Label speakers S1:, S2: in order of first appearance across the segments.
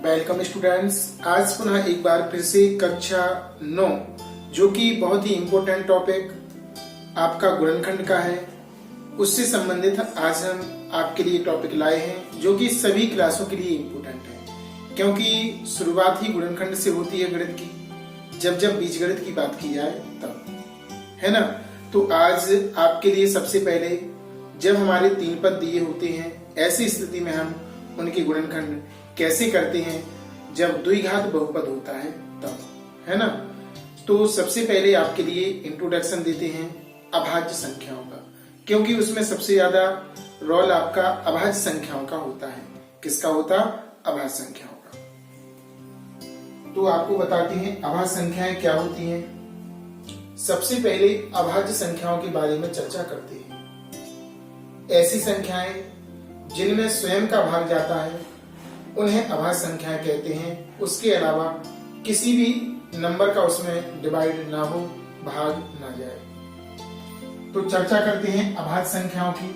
S1: Welcome students. आज पुनः एक बार फिर से कक्षा 9 जो कि बहुत ही इम्पोर्टेंट टॉपिक आपका गुणनखंड का है, उससे संबंधित आज हम आपके लिए टॉपिक लाए हैं जो कि सभी क्लासों के लिए इम्पोर्टेंट है, क्योंकि शुरुआत ही गुणनखंड से होती है गणित की। जब बीजगणित की बात की जाए तब, है ना। तो आज आपके लिए सबसे पहले जब हमारे 3 पद दिए होते हैं, ऐसी स्थिति में हम उनके गुणनखंड कैसे करते हैं जब द्विघात बहुपद होता है तब, है ना। तो सबसे पहले आपके लिए इंट्रोडक्शन देते हैं अभाज्य संख्याओं का, क्योंकि उसमें सबसे ज्यादा रोल आपका अभाज्य संख्याओं का होता है। किसका होता? अभाज्य संख्याओं का। तो आपको बताते हैं अभाज्य संख्याएं क्या होती हैं। सबसे पहले अभाज्य संख्याओं के बारे में चर्चा करते हैं। ऐसी संख्याएं जिनमें स्वयं का भाग जाता है उन्हें अभाज्य संख्याएं कहते हैं। उसके अलावा किसी भी नंबर का उसमें डिवाइड ना हो, भाग ना जाए। तो चर्चा करते हैं अभाज्य संख्याओं की।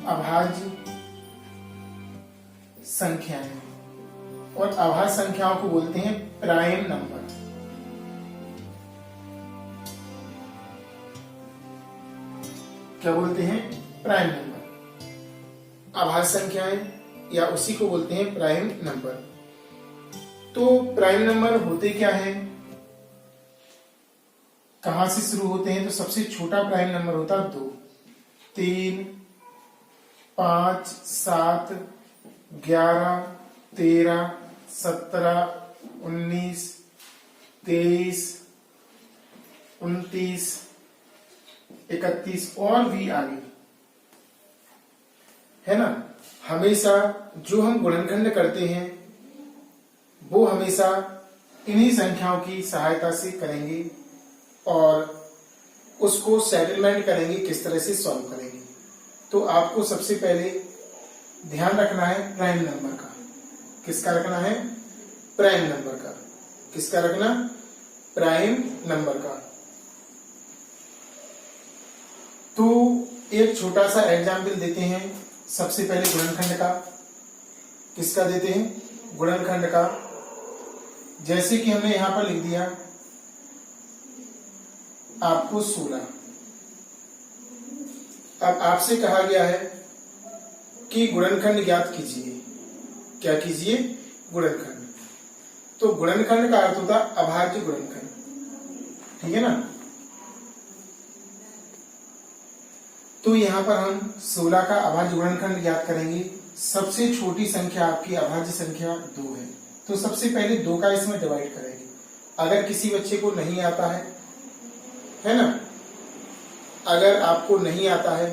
S1: अभाज्य संख्याएं, और अभाज्य संख्याओं को बोलते हैं प्राइम नंबर। क्या बोलते हैं? Prime number. अभाज्य संख्याएं या उसी को बोलते हैं प्राइम नंबर। तो प्राइम नंबर होते क्या है, कहां से शुरू होते हैं? तो सबसे छोटा प्राइम नंबर होता 2, 3, 5, 7, 11, 13, 17, 19, 23, 29, 31 और भी आगे, है ना। हमेशा जो हम गुणनखंड करते हैं वो हमेशा इन्हीं संख्याओं की सहायता से करेंगे और उसको सेटलमेंट करेंगे, किस तरह से सॉल्व करेंगे। तो आपको सबसे पहले ध्यान रखना है प्राइम नंबर का। किसका रखना है? प्राइम नंबर का। किसका रखना? प्राइम नंबर का। तो एक छोटा सा एग्जाम्पल देते हैं। सबसे पहले गुणनखंड का। किसका देते हैं? गुणनखंड का। जैसे कि हमने यहां पर लिख दिया आपको 16। अब आपसे कहा गया है कि गुणनखंड ज्ञात कीजिए। क्या कीजिए? गुणनखंड। तो गुणनखंड का अर्थ होता अभाज्य गुणनखंड, ठीक है ना। तो यहां पर हम 16 का अभाज्य गुणनखंड ज्ञात करेंगे। सबसे छोटी संख्या आपकी अभाज्य संख्या 2 है, तो सबसे पहले 2 का इसमें डिवाइड करेंगे। अगर किसी बच्चे को नहीं आता है ना, अगर आपको नहीं आता है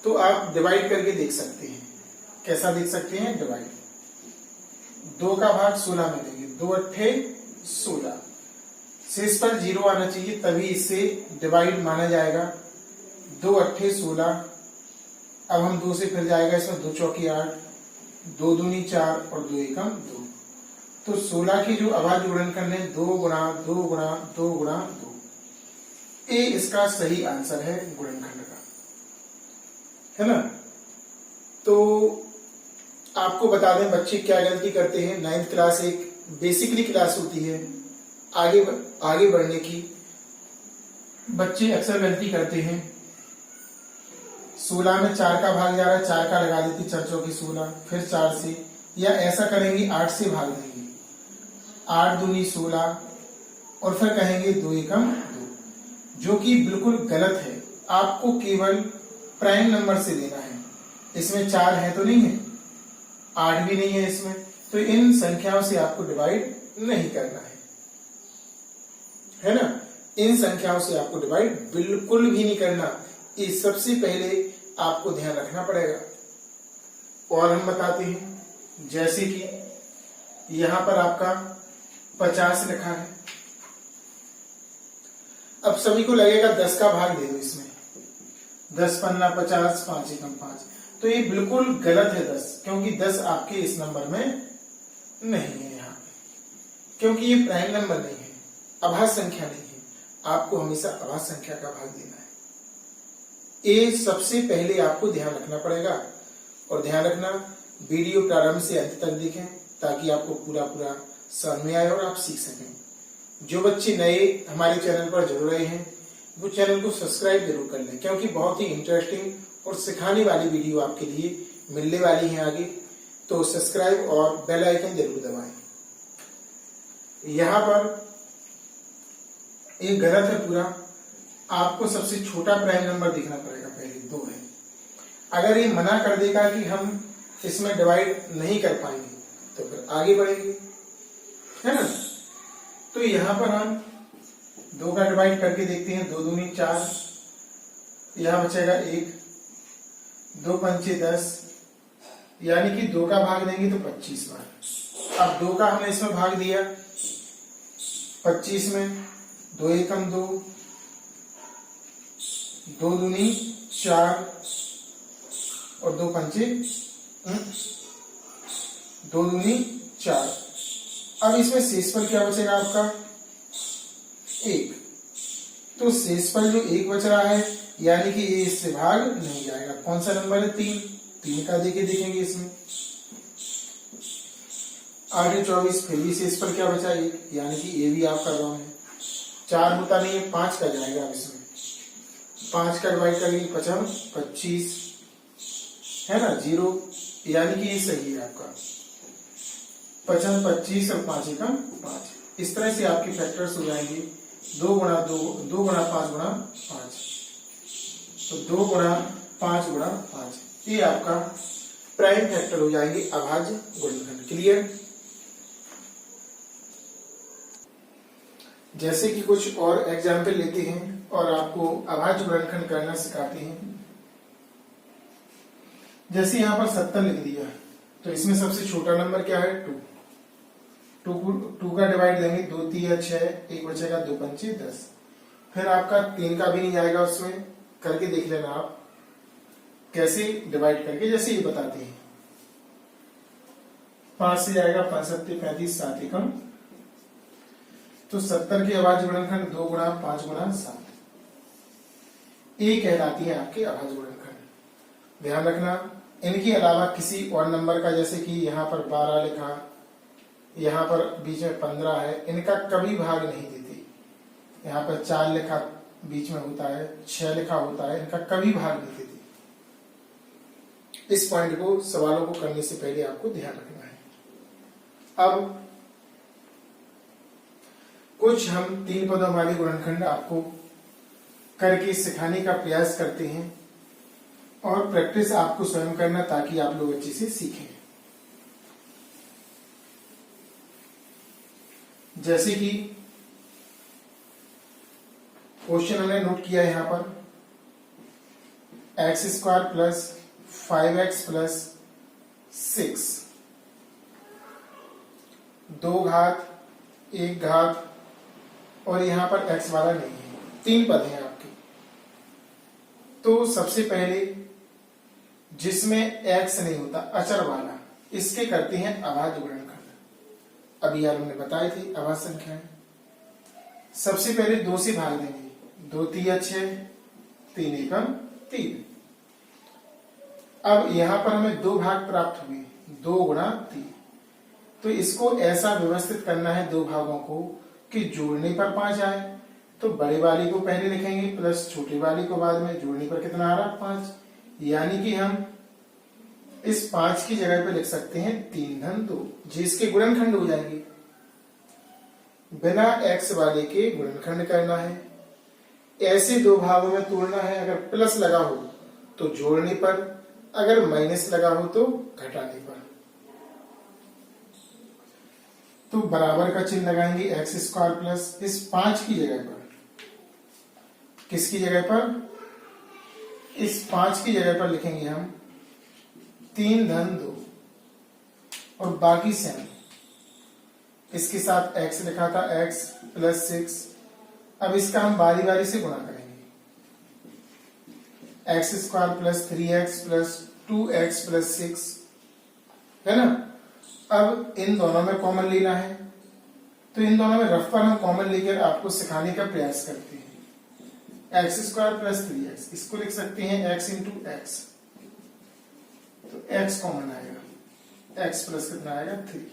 S1: तो आप डिवाइड करके देख सकते हैं। कैसा देख सकते हैं? डिवाइड। 2 का भाग 16 में देंगे, 2 अट्ठे 16। शेष पर 0 आना चाहिए, तभी इससे डिवाइड माना जाएगा। 2 अट्ठे 16। अब हम 2 से फिर जाएगा इसमें, 2 चौकी 8, 2 दूनी 4 और 2 एकम 2। तो 16 की जो अभाज्य गुणनखंड है 2 गुणा 2 गुणा 2 गुणा 2। ये इसका सही आंसर है गुणनखंड का, है ना। तो आपको बता दें बच्चे क्या गलती करते हैं। 9th क्लास एक बेसिकली क्लास होती है आगे बढ़ने की। बच्चे अक्सर गलती करते हैं। 16 में 4 का भाग जा रहा है, 4 का लगा देती 4 चौकी 16, फिर 4 से, या ऐसा करेंगे 8 से भाग देंगे, 8 दूनी 16 और फिर कहेंगे 2 एकम 2, जो कि बिल्कुल गलत है। आपको केवल प्राइम नंबर से लेना है। इसमें 4 है तो नहीं है, 8 भी नहीं है इसमें, तो इन संख्याओं से आपको डिवाइड नहीं करना है ना। इन संख्याओं से आपको डिवाइड बिल्कुल भी नहीं करना। इस सबसे पहले आपको ध्यान रखना पड़ेगा। और हम बताते हैं, जैसे कि यहां पर आपका 50 लिखा है। अब सभी को लगेगा 10 का भाग दे दो इसमें, 10 पन्ना 50, 5 एकम 5। तो ये बिल्कुल गलत है 10, क्योंकि 10 आपके इस नंबर में नहीं है यहाँ पे, क्योंकि ये प्राइम नंबर नहीं है, अभाज्य संख्या नहीं है। आपको हमेशा अभाज्य संख्या का भाग देना है। ये सबसे पहले आपको ध्यान रखना पड़ेगा। और ध्यान रखना, वीडियो प्रारंभ से अंत तक देखें ताकि आपको पूरा समझ में आए और आप सीख सकें। जो बच्चे नए हमारे चैनल पर जुड़ रहे हैं वो चैनल को सब्सक्राइब जरूर कर लें, क्योंकि बहुत ही इंटरेस्टिंग और सिखाने वाली वीडियो आपके लिए मिलने वाली है आगे। तो सब्सक्राइब और बेल आइकन जरूर दबाएं। यहाँ पर एक गलत है पूरा, आपको सबसे छोटा प्राइम नंबर दिखना पड़ेगा, पहले 2 है। अगर ये मना कर देगा कि हम इसमें डिवाइड नहीं कर पाएंगे तो फिर आगे बढ़ेंगे, है ना। तो यहाँ पर हम 2 का डिवाइड करके देखते हैं। 2 दूनी 4, यहाँ बचेगा 1, 2 पंचे 10, यानी कि 2 का भाग देंगे तो 25 बार। अब 2 का हमने इसमें भाग दिया 25 में, 2 एकम 2, 2 दूनी 4 और 2 पंचे 2 दूनी 4। अब इसमें शेषफल क्या बचेगा आपका 1। तो शेषफल जो 1 बच रहा है यानी कि ये इससे भाग नहीं जाएगा। कौन सा नंबर है 3 का देखेंगे इसमें 8 24, फिर भी शेषफल क्या बचा 1, यानी कि ये भी आपका रॉन्ग है। 4 होता नहीं है, 5 का जाएगा। अब इसमें 5 का डिवाइड करेंगे 25 है ना 0, यानी कि ये सही है आपका 25 और 5 एकम 5। इस तरह से आपके फैक्टर्स हो जाएंगे 2 गुणा 2, 2 गुणा 5 गुणा 5, तो 2 गुणा 5 गुणा 5, ये आपका प्राइम फैक्टर हो जाएंगे अभाज्य गुणनखंड। क्लियर। जैसे कि कुछ और एग्जाम्पल लेते हैं और आपको अभाज्य गुणनखंड करना सिखाते हैं। जैसे यहाँ पर 70 लिख दिया, तो इसमें सबसे छोटा नंबर क्या है 2 का डिवाइड देंगे 2 3 6, 1 बचेगा 2 पंचे 10। फिर आपका 3 का भी नहीं जाएगा, उसमें करके देख लेना आप कैसे डिवाइड करके, जैसे ये बताते हैं। 5 से जाएगा 5 7 35, 7 एकम, तो 70 की अभाज्य गुणनखंड 2 गुणा 5 गुणा 7, ये कहलाती है आपके अभाज्य गुणनखंड। ध्यान रखना, इनके अलावा किसी और नंबर का, जैसे कि यहाँ पर 12 लिखा, यहाँ पर बीच में 15 है, इनका कभी भाग नहीं देते। यहाँ पर 4 लिखा बीच में होता है, 6 लिखा होता है, इनका कभी भाग नहीं देते। इस पॉइंट को सवालों को करने से पहले आपको ध्यान रखना है। अब कुछ हम 3 पदों वाले गुणनखंड आपको करके सिखाने का प्रयास करते हैं और प्रैक्टिस आपको स्वयं करना ताकि आप लोग अच्छे से सीखें। जैसे कि क्वेश्चन हमने नोट किया यहां पर x² प्लस 5x प्लस 6, 2 घात 1 घात, और यहां पर x वाला नहीं है, 3 पद हैं आपके। तो सबसे पहले जिसमें x नहीं होता, अचर वाला, इसके करते हैं अभाज्य गुणनखंड। अभी यार हमने बताए थे अभाज्य संख्याएं। सबसे पहले 2 से भाग देंगे, 2 3 6, 3 एकम 3। अब यहां पर हमें 2 भाग प्राप्त हुए, 2 गुणा 3। तो इसको ऐसा व्यवस्थित करना है 2 भागों को कि जोड़ने पर 5 आए। तो बड़े वाली को पहले लिखेंगे प्लस छोटी वाली को बाद में, जोड़ने पर कितना आ रहा 5, यानी कि हम इस 5 की जगह पे लिख सकते हैं 3 धन 2, जिसके गुणनखंड हो जाएंगे। बिना x वाले के गुणनखंड करना है, ऐसे 2 भागों में तोड़ना है। अगर प्लस लगा हो तो जोड़ने पर, अगर माइनस लगा हो तो घटाने पर। तो बराबर का चिन्ह लगाएंगे x² प्लस इस 5 की जगह पर, किसकी जगह पर, इस 5 की जगह पर लिखेंगे हम 3 धन 2 और बाकी सेम। इसके साथ x लिखा था, x प्लस 6। अब इसका हम बारी बारी से गुणा करेंगे, x² plus 3x plus 2x plus 6, है ना। अब इन दोनों में कॉमन लेना है, तो इन दोनों में रफ पर हम कॉमन लेकर आपको सिखाने का प्रयास करते हैं। x² प्लस 3x, इसको लिख सकते हैं x इंटू एक्स, तो x कॉमन आएगा। x प्लस कितना आएगा 3।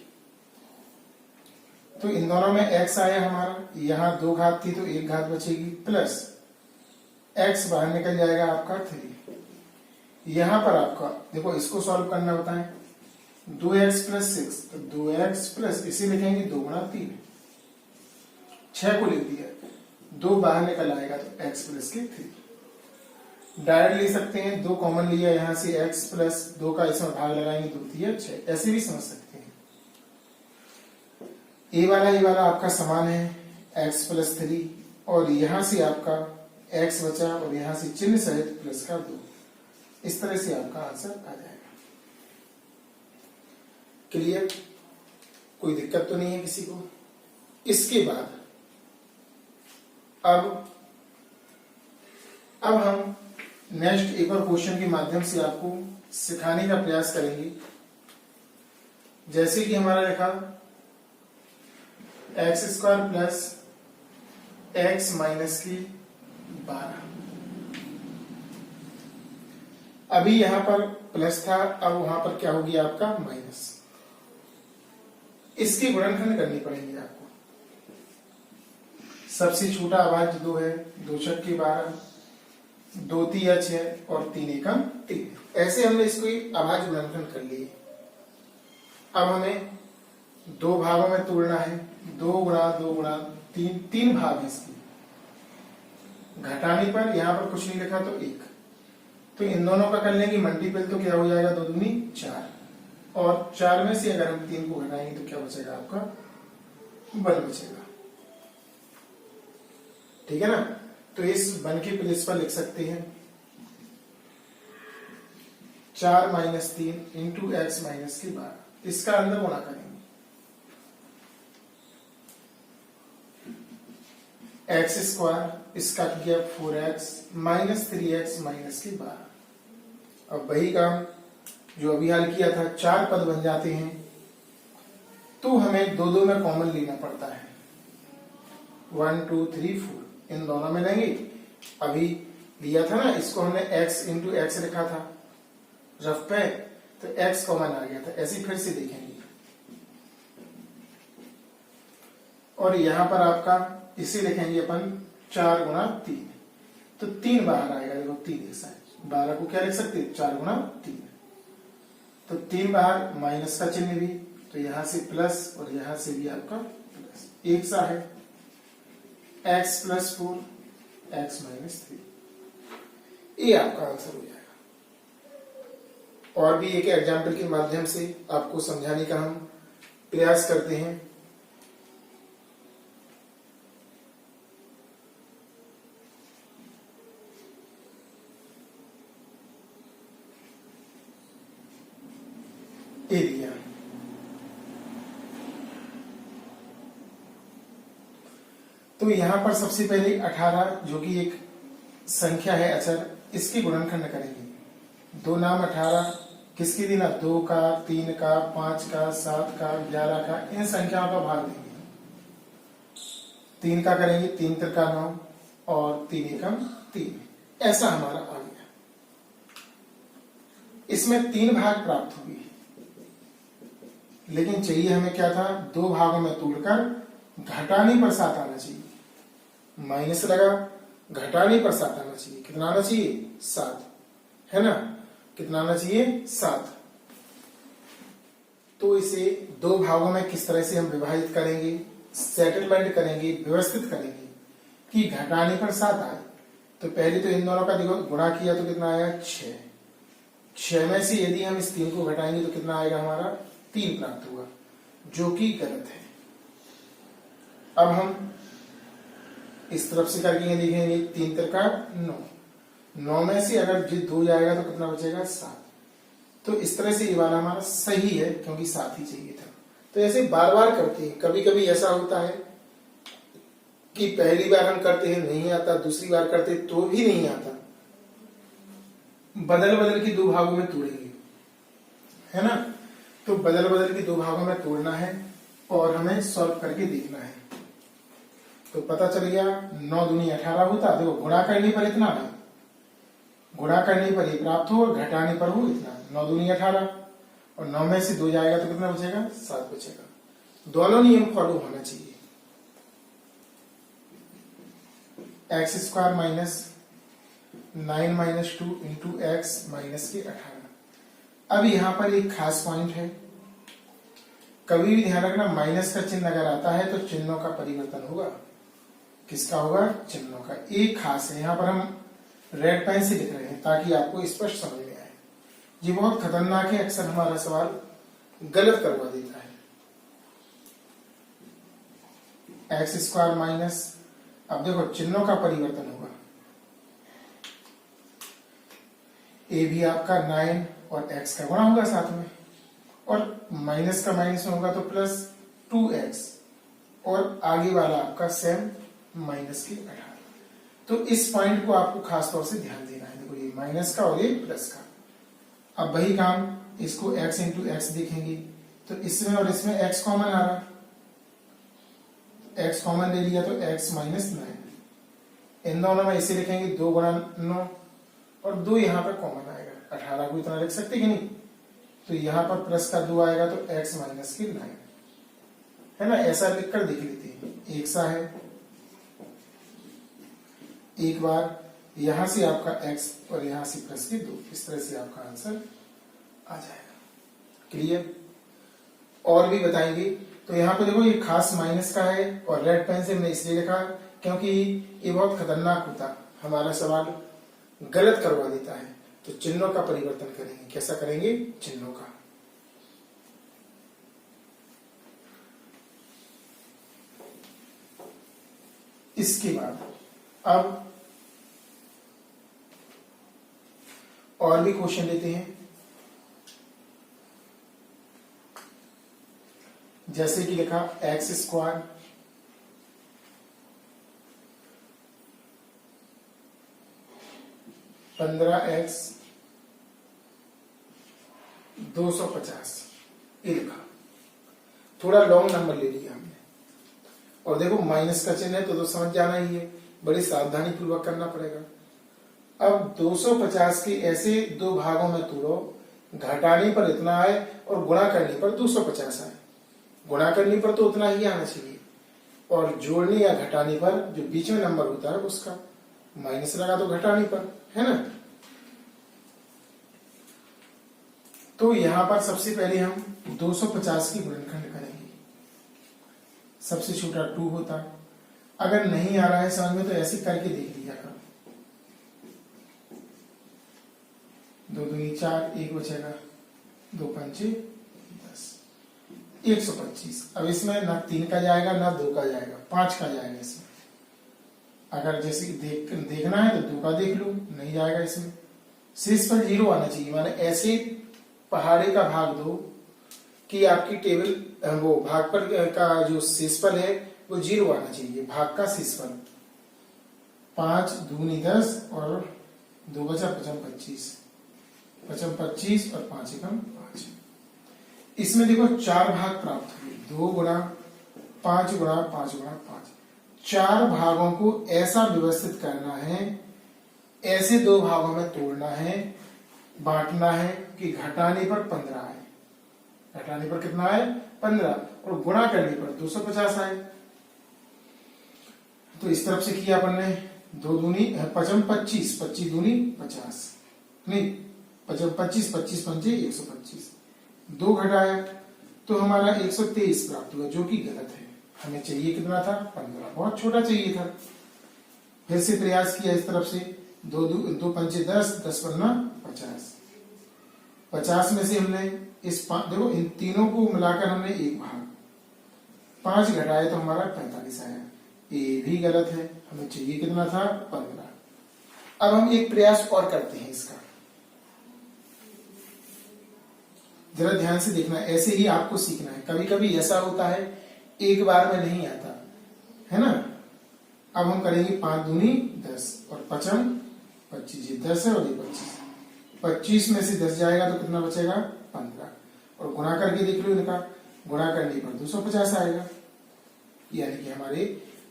S1: तो इन दोनों में x आया हमारा, यहाँ 2 घात थी तो 1 घात बचेगी, प्लस x बाहर निकल जाएगा आपका 3। यहां पर आपका देखो इसको सॉल्व करना होता है 2x प्लस 6, तो 2x प्लस इसे लिखेंगे 2 गुणा 3, 6 को लिख दिया, 2 बाहर निकल आएगा तो x प्लस के 3। डायरेक्ट ले सकते हैं, 2 कॉमन लिया यहां से, x प्लस 2 का इसमें भाग लगाएंगे 2 3 6, ऐसे भी समझ सकते हैं। ए वाला आपका समान है x प्लस 3, और यहां से आपका x बचा और यहां से चिन्ह सहित प्लस का 2। इस तरह से आपका आंसर आ जाएगा। क्लियर? कोई दिक्कत तो नहीं है किसी को? इसके बाद अब हम नेक्स्ट एक और क्वेश्चन के माध्यम से आपको सिखाने का प्रयास करेंगे। जैसे कि हमारा लिखा x square plus x minus की 12। अभी यहां पर प्लस था, अब वहां पर क्या होगी आपका माइनस। इसकी गुणनखंड करनी पड़ेगी आपको। सबसे छोटा अभाज्य 2 है, 2 छक्के 12, 2 तिया 6 और 3 एकम 3। ऐसे हमने इसको अभाज्य गुणनखंड कर लिए। अब हमें 2 भागों में तोड़ना है, 2 गुणा 3 भाग है इसकी। घटाने पर यहां पर कुछ नहीं लिखा तो 1, तो इन दोनों का कर लेंगे मल्टीपल, तो क्या हो जाएगा 2 दूनी 4, और 4 में से अगर हम 3 को घटाएंगे तो क्या बचेगा आपका 1 बचेगा। ठीक है ना? तो इस 1 के प्लेस पर लिख सकते हैं 4 माइनस 3 इंटू एक्स माइनस की 12। इसका अंदर गुणा करेंगे, एक्स स्क्वायर इसका किया 4x माइनस 3x माइनस की 12। अब वही काम जो अभी हल किया था, 4 पद बन जाते हैं, तो हमें 2 में कॉमन लेना पड़ता है। 1 2 3 4 इन दोनों में लेंगे। अभी लिया था ना, इसको हमने x इंटू एक्स लिखा था रफ पे, तो x कॉमन आ गया था। ऐसे फिर से देखेंगे, और यहां पर आपका इसे लिखेंगे अपन 4 गुणा 3, तो 3 बाहर आएगा। देखो 3 ऐसा है, 12 को क्या लिख सकते हैं 4 गुणा 3, तो 3 बाहर, माइनस का चिन्ह भी, तो यहां से प्लस और यहां से भी आपका प्लस। एक सा है x प्लस 4 x माइनस 3, ये आपका आंसर हो जाएगा। और भी एक एग्जाम्पल के माध्यम से आपको समझाने का हम प्रयास करते हैं। एरिया, तो यहां पर सबसे पहले 18 जो कि एक संख्या है अचर, इसकी गुणनखंड करेंगे। 2 नाम 18 किसकी देना, 2 का 3 का 5 का 7 का 11 का, इन संख्याओं का भाग देंगे। 3 का करेंगे, 3 त्रिका 9 और 3 एकम 3, ऐसा हमारा आ गया। इसमें 3 भाग प्राप्त हुए, लेकिन चाहिए हमें क्या था, 2 भागों में तोड़कर घटाने पर 7 आना चाहिए। माइनस लगा, घटाने पर 7 आना चाहिए। कितना आना चाहिए 7, है ना? कितना आना चाहिए 7। तो इसे 2 भागों में किस तरह से हम विभाजित करेंगे, सेटलमेंट करेंगे, व्यवस्थित करेंगे कि घटाने पर 7 आए। तो पहले तो इन दोनों का देखो गुणा किया तो कितना आया 6, 6 में से यदि हम इस 3 को घटाएंगे तो कितना आएगा हमारा 3 प्राप्त हुआ, जो कि गलत है। अब हम इस तरफ से करके देखेंगे, 3 त्रिका 9, 9 में से अगर 2 जाएगा तो कितना बचेगा 7। तो इस तरह से ये वाला हमारा सही है, क्योंकि 7 ही चाहिए था। तो ऐसे बार बार करते हैं। कभी कभी ऐसा होता है कि पहली बार हम करते हैं नहीं आता, दूसरी बार करते तो भी नहीं आता, बदल बदल के 2 भागों में तोड़ेंगे, है ना? तो बदल बदल के 2 भागों में तोड़ना है और हमें सॉल्व करके देखना है। तो पता चल गया 9 दूनी 18 होता। देखो गुणा करने पर इतना है, गुणा करने पर ये प्राप्त हो और घटाने पर हो इतना, 9 दूनी 18 और 9 में से 2 जाएगा तो कितना बचेगा? 7 बचेगा। दोनों नियम फॉलो होना चाहिए। X square minus 9 minus 2 into x minus के 18। अब यहां पर एक खास पॉइंट है, कभी भी ध्यान रखना माइनस का चिन्ह अगर आता है तो चिन्हों का परिवर्तन होगा। किसका होगा? चिन्हों का। एक खास है, यहां पर हम रेड पेन से लिख रहे हैं ताकि आपको स्पष्ट समझ में आए। ये बहुत खतरनाक है, अक्सर हमारा सवाल गलत करवा देता है। एक्स स्क्वायर माइनस, अब देखो चिन्हों का परिवर्तन होगा। ए भी आपका 9 और एक्स का गुणा होगा साथ में, और माइनस का माइनस में होगा तो प्लस 2x, और आगे वाला आपका सेम माइनस के 18। तो इस पॉइंट को आपको खास तौर से ध्यान देना है। देखो ये माइनस का और ये प्लस का। अब वही काम, इसको x इंटू एक्स देखेंगे तो इसमें और इसमें x कॉमन आ रहा, x कॉमन ले लिया तो x माइनस 9। इन दोनों में इसे लिखेंगे 2 गुणा 9, और 2 यहां पर कॉमन आएगा। 18 को इतना लिख सकते कि नहीं? तो यहां पर प्लस का 2 आएगा तो x माइनस के 9 है ना। ऐसा लिखकर देख लेते हैं। एक सा है, एक बार यहां से आपका x और यहां से प्लस के 2, इस तरह से आपका आंसर आ जाएगा। क्लियर? और भी बताएंगे। तो यहाँ पे देखो ये खास माइनस का है, और रेड पेन से मैंने इसलिए लिखा क्योंकि ये बहुत खतरनाक होता, हमारा सवाल गलत करवा देता है। तो चिन्हों का परिवर्तन करेंगे। कैसा करेंगे? चिन्हों का। इसके बाद अब और भी क्वेश्चन लेते हैं, जैसे कि लिखा एक्स स्क्वायर (15x 250) ये लिखा। थोड़ा लॉन्ग नंबर ले लिया हमने, और देखो माइनस का चिन्ह है तो समझ जाना ही है, बड़ी सावधानी पूर्वक करना पड़ेगा। अब 250 के ऐसे 2 भागों में तोड़ो, घटाने पर इतना आए और गुणा करने पर 250 आए। गुणा करने पर तो उतना ही आना चाहिए, और जोड़ने या घटाने पर जो बीच में नंबर होता है उसका माइनस लगा तो घटाने पर, है ना। तो यहां पर सबसे पहले हम 250 की गुणनखंड करेंगे। सबसे छोटा 2 होता। अगर नहीं आ रहा है समझ में तो ऐसे करके देख लिया करो। 2 दूनी 4, 1 बचेगा, 2 पंचे 10, 125। अब इसमें ना 3 का जाएगा ना 2 का जाएगा, 5 का जाएगा इसमें। अगर जैसे देखना है तो 2 का देख लो, नहीं जाएगा इसमें। शेष पर 0 आना चाहिए, माने ऐसे पहाड़े का भाग दो कि आपकी टेबल वो भागफल का जो शेषफल है वो 0 आना चाहिए। भाग का शेषफल 5 दूनी 10 और 2 बचा 25, 25 और 5 एकम 5। इसमें देखो 4 भाग प्राप्त हुए, 2 गुणा 5 गुणा 5 गुणा 5। 4 भागों को ऐसा व्यवस्थित करना है, ऐसे 2 भागों में तोड़ना है, बांटना है कि घटाने पर 15 आए। घटाने पर कितना आए? 15, और गुणा करने पर 250 आए। तो इस तरफ से किया अपन ने, 2 दूनी 25, 25 दूनी 50, नहीं 25, 25 पंचे 125। 2 घटाया तो हमारा 123 प्राप्त हुआ, जो कि गलत है। हमें चाहिए कितना था? 15, बहुत छोटा चाहिए था। फिर से प्रयास किया इस तरफ से, 2 पंचे 10, 10 पन्ना 50। 50 में से हमने इस देखो इन तीनों को मिलाकर हमने 1 भाग 5 घटाया तो हमारा 45 आया। ये भी गलत है, हमें चाहिए कितना था? 15। अब हम एक प्रयास और करते हैं इसका, जरा ध्यान से देखना। ऐसे ही आपको सीखना है। कभी कभी ऐसा होता है एक बार में नहीं आता है ना। अब हम करेंगे 5 दूनी 10 और 5 25, ये 10 है और ये 25। 25 में से 10 जाएगा तो कितना बचेगा? 15, और गुणा करके देख लो इनका, गुणा करने पर 250 आएगा, यानी कि हमारे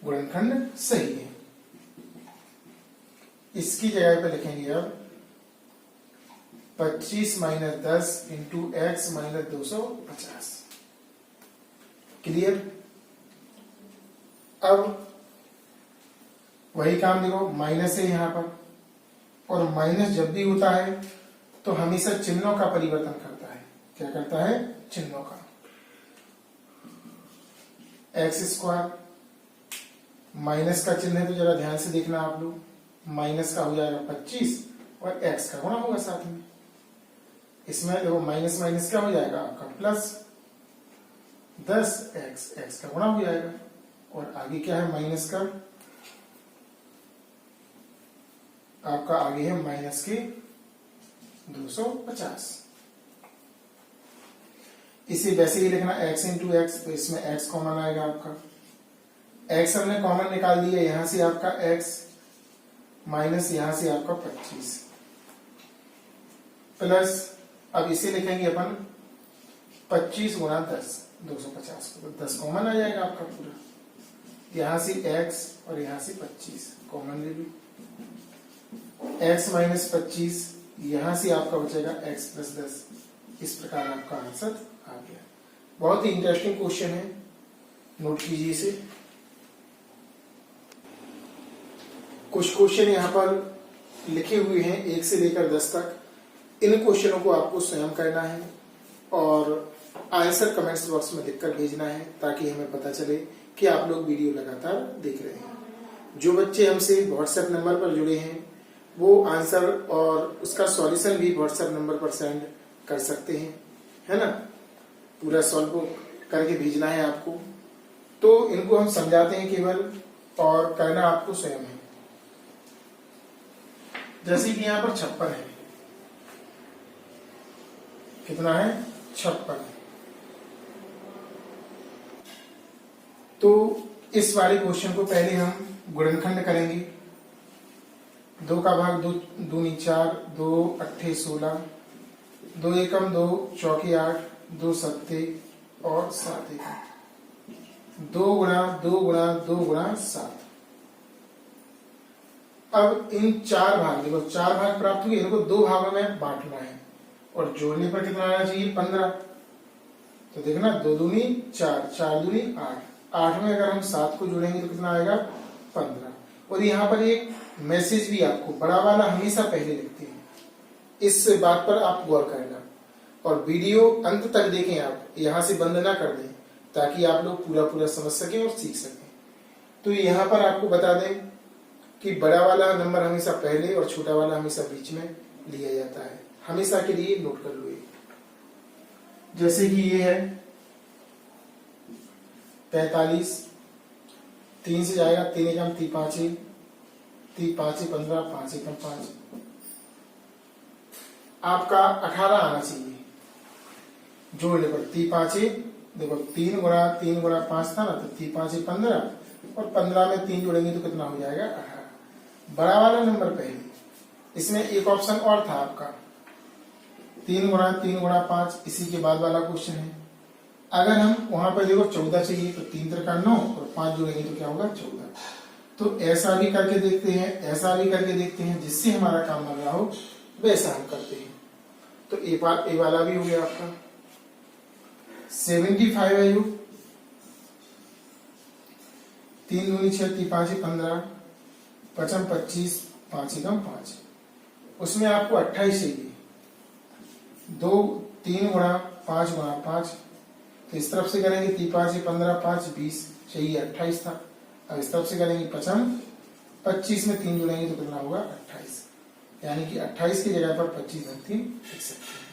S1: गुणनखंड सही है। इसकी जगह पे लिखेंगे अब 25 minus 10 into x minus 250। Clear. अब वही काम देखो, माइनस है यहां पर, और माइनस जब भी होता है तो हमेशा चिन्हों का परिवर्तन करता है। क्या करता है? चिन्हों का। एक्स स्क्वायर माइनस का चिन्ह है तो जरा ध्यान से देखना आप लोग, माइनस का हो जाएगा 25 और एक्स का गुणा होगा साथ में। इसमें देखो माइनस माइनस क्या हो जाएगा आपका प्लस 10 एक्स का गुणा हो जाएगा, और आगे क्या है माइनस का, आपका आगे है माइनस के 250। इसे वैसे ही लिखना x इंटू एक्स, तो इसमें x कॉमन आएगा आपका, x हमने कॉमन निकाल दिया, यहां से आपका x माइनस यहां से आपका 25 प्लस, अब इसे लिखेंगे अपन 25 गुणा 10 250 को, तो 10 कॉमन आ जाएगा आपका पूरा, यहां से x और यहां से 25 कॉमन ले लो, x माइनस 25, यहां से आपका बचेगा x प्लस 10। इस प्रकार आपका आंसर आ गया। बहुत ही इंटरेस्टिंग क्वेश्चन है, नोट कीजिए इसे। कुछ क्वेश्चन यहाँ पर लिखे हुए हैं 1 से लेकर 10 तक। इन क्वेश्चनों को आपको स्वयं करना है और आंसर कमेंट्स बॉक्स में लिखकर भेजना है, ताकि हमें पता चले कि आप लोग वीडियो लगातार देख रहे हैं। जो बच्चे हमसे व्हाट्सएप नंबर पर जुड़े हैं वो आंसर और उसका सॉल्यूशन भी व्हाट्सएप नंबर पर सेंड कर सकते हैं, है ना। पूरा सॉल्व करके भेजना है आपको, तो इनको हम समझाते हैं केवल, और करना आपको स्वयं है। जैसे कि यहाँ पर 56 है, कितना है 56। तो इस वाले क्वेश्चन को पहले हम गुणनखंड करेंगे। 2 का भाग 2 दूनी 4, 2 अट्ठे 16, 2 एकम 2 चौके 8, 2 सत्ते और 7 एकम, 2 गुणा 2 गुणा 2 गुणा 7। अब इन 4 भाग, देखो 4 भाग प्राप्त हुए, इनको 2 भागों में बांटना है, और जोड़ने पर कितना आना चाहिए 15। तो देखना 2 दूनी 4, 4 दूनी 8, 8 में अगर हम 7 को जोड़ेंगे तो कितना आएगा 15। और यहाँ पर एक मैसेज भी आपको, बड़ा वाला हमेशा पहले लिखते हैं, इस बात पर आप गौर करना, और वीडियो अंत तक देखें, आप यहां से बंद ना कर दें, ताकि आप लोग पूरा समझ सकें और सीख सकें। तो यहाँ पर आपको बता दें कि बड़ा वाला नंबर हमेशा पहले और छोटा वाला हमेशा बीच में लिया जाता है, हमेशा के लिए नोट कर लो। जैसे कि ये है 45, 3 से जाएगा 3 एकम 3 पांचे 15, 5 एकम 5, आपका 18 आना चाहिए जोड़ने पर। 3 पांचे, देखो 3 गुणा 5 था ना, तो 3 पांचे 15, और 15 में 3 जोड़ेंगे तो कितना हो जाएगा 18। बड़ा वाला नंबर पहले, इसमें एक ऑप्शन और था आपका 3 गुणा 5, इसी के बाद वाला क्वेश्चन है। अगर हम वहां पर देखो 14 चाहिए, तो 3 त्रिका 9 और 5 जोड़ेंगे तो क्या होगा 14। तो ऐसा भी करके देखते हैं, ऐसा भी करके देखते हैं, जिससे हमारा काम बन रहा हो वैसा हम करते हैं। तो ए वाला भी हो गया आपका 75 है, जो 3 दूनी 6, 3 पांचे 15, 5 25, 5 एकम 5, उसमें आपको 28 चाहिए। 3 गुणा 5 गुणा 5, तो इस तरफ से करेंगे 3 पांचे 15, 5 20 चाहिए 28 था। अब इस तरफ से करेंगे 25 में 3 जुड़ेंगे तो कितना होगा 28, यानी कि 28 की जगह पर 25 धन 3 लिख सकते हैं।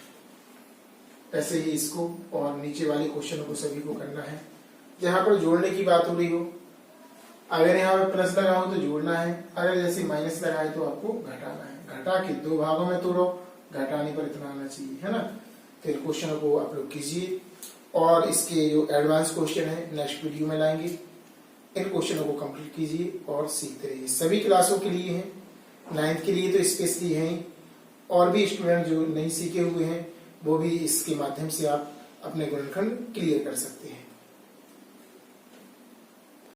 S1: ऐसे ही इसको और नीचे वाले क्वेश्चन को सभी को करना है। जहां पर जोड़ने की बात हो रही हो, अगर यहाँ पर प्लस लगा हो तो जोड़ना है, अगर जैसे माइनस लगा है तो आपको घटाना है। घटा के 2 भागों में तोड़ो, घटाने पर इतना आना चाहिए, है ना। तो इन क्वेश्चनों को आप लोग कीजिए, और इसके जो एडवांस क्वेश्चन है नेक्स्ट वीडियो में लाएंगे। इन क्वेश्चनों को कंप्लीट कीजिए और सीखते रहिए। सभी क्लासों के लिए हैं, 9th के लिए तो स्पेशली हैं, और भी स्टूडेंट जो नहीं सीखे हुए हैं वो भी इसके माध्यम से आप अपने गुणनखंड क्लियर कर सकते हैं।